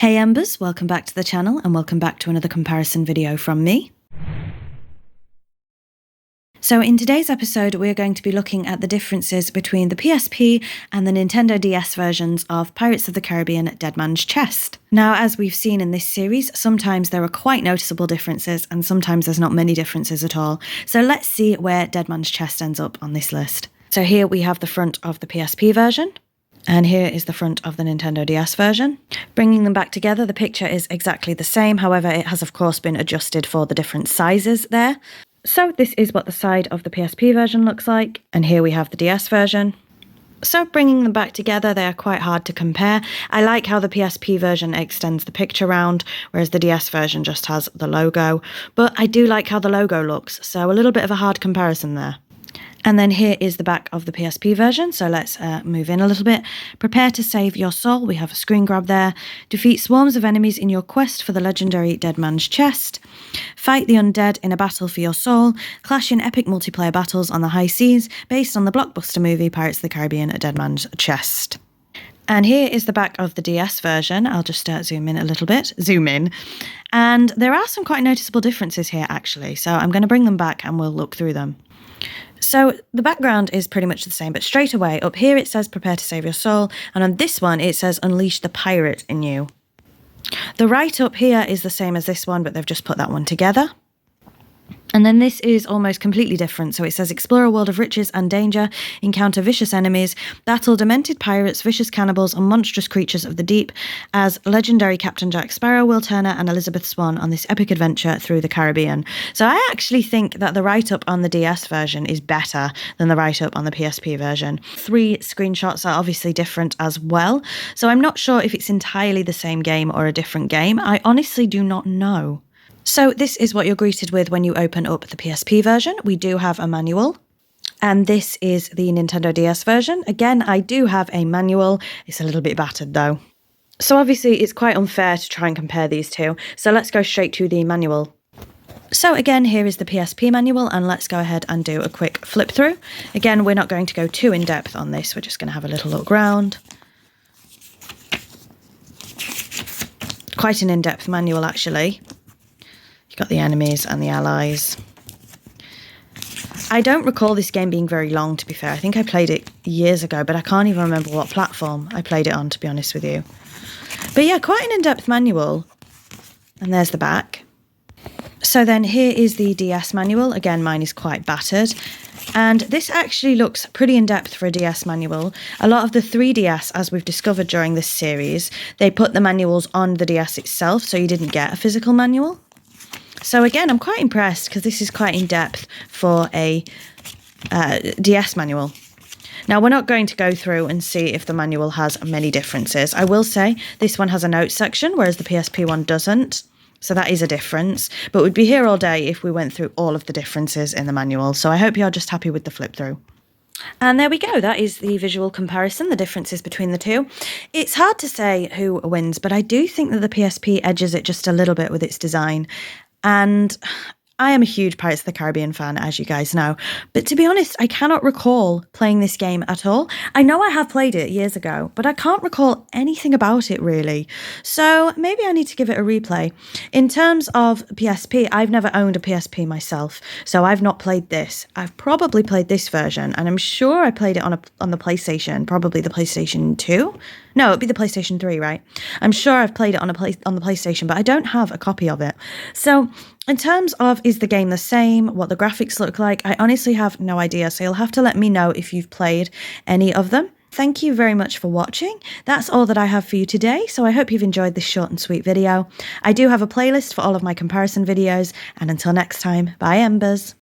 Hey Embers, welcome back to the channel and welcome back to another comparison video from me. So in today's episode we're going to be looking at the differences between the PSP and the Nintendo DS versions of Pirates of the Caribbean Dead Man's Chest. Now, as we've seen in this series, sometimes there are quite noticeable differences and sometimes there's not many differences at all. So let's see where Dead Man's Chest ends up on this list. So here we have the front of the PSP version. And here is the front of the Nintendo DS version. Bringing them back together, the picture is exactly the same. However, it has of course been adjusted for the different sizes there. So this is what the side of the PSP version looks like. And here we have the DS version. So bringing them back together, they are quite hard to compare. I like how the PSP version extends the picture round, whereas the DS version just has the logo. But I do like how the logo looks, so a little bit of a hard comparison there. And then here is the back of the PSP version, so let's move in a little bit. Prepare to save your soul, we have a screen grab there. Defeat swarms of enemies in your quest for the legendary Dead Man's Chest. Fight the undead in a battle for your soul. Clash in epic multiplayer battles on the high seas, based on the blockbuster movie Pirates of the Caribbean Dead Man's Chest. And here is the back of the DS version. I'll just zoom in a little bit. Zoom in. And there are some quite noticeable differences here, actually, so I'm going to bring them back and we'll look through them. So the background is pretty much the same, but straight away up here it says prepare to save your soul, and on this one it says unleash the pirate in you. The right up here is the same as this one, but they've just put that one together. And then this is almost completely different. So it says explore a world of riches and danger, encounter vicious enemies, battle demented pirates, vicious cannibals and monstrous creatures of the deep as legendary Captain Jack Sparrow, Will Turner and Elizabeth Swann on this epic adventure through the Caribbean. So I actually think that the write-up on the DS version is better than the write-up on the PSP version. 3 screenshots are obviously different as well. So I'm not sure if it's entirely the same game or a different game. I honestly do not know. So this is what you're greeted with when you open up the PSP version. We do have a manual, and this is the Nintendo DS version. Again, I do have a manual. It's a little bit battered though. So obviously it's quite unfair to try and compare these two. So let's go straight to the manual. So again, here is the PSP manual, and let's go ahead and do a quick flip through. Again, we're not going to go too in depth on this. We're just going to have a little look round. Quite an in-depth manual actually. You've got the enemies and the allies. I don't recall this game being very long, to be fair. I think I played it years ago, but I can't even remember what platform I played it on, to be honest with you. But yeah, quite an in-depth manual. And there's the back. So then here is the DS manual. Again, mine is quite battered. And this actually looks pretty in-depth for a DS manual. A lot of the 3DS, as we've discovered during this series, they put the manuals on the DS itself, so you didn't get a physical manual. So again, I'm quite impressed because this is quite in-depth for a DS manual. Now, we're not going to go through and see if the manual has many differences. I will say this one has a notes section, whereas the PSP one doesn't. So that is a difference. But we'd be here all day if we went through all of the differences in the manual. So I hope you're just happy with the flip through. And there we go. That is the visual comparison, the differences between the two. It's hard to say who wins, but I do think that the PSP edges it just a little bit with its design. And I am a huge Pirates of the Caribbean fan, as you guys know. But to be honest, I cannot recall playing this game at all. I know I have played it years ago, but I can't recall anything about it really. So maybe I need to give it a replay. In terms of PSP, I've never owned a PSP myself, so I've not played this. I've probably played this version, and I'm sure I played it on the PlayStation, probably the PlayStation 2. No, it'd be the PlayStation 3, right? I'm sure I've played it on the PlayStation, but I don't have a copy of it. So in terms of is the game the same, what the graphics look like, I honestly have no idea. So you'll have to let me know if you've played any of them. Thank you very much for watching. That's all that I have for you today. So I hope you've enjoyed this short and sweet video. I do have a playlist for all of my comparison videos. And until next time, bye Embers.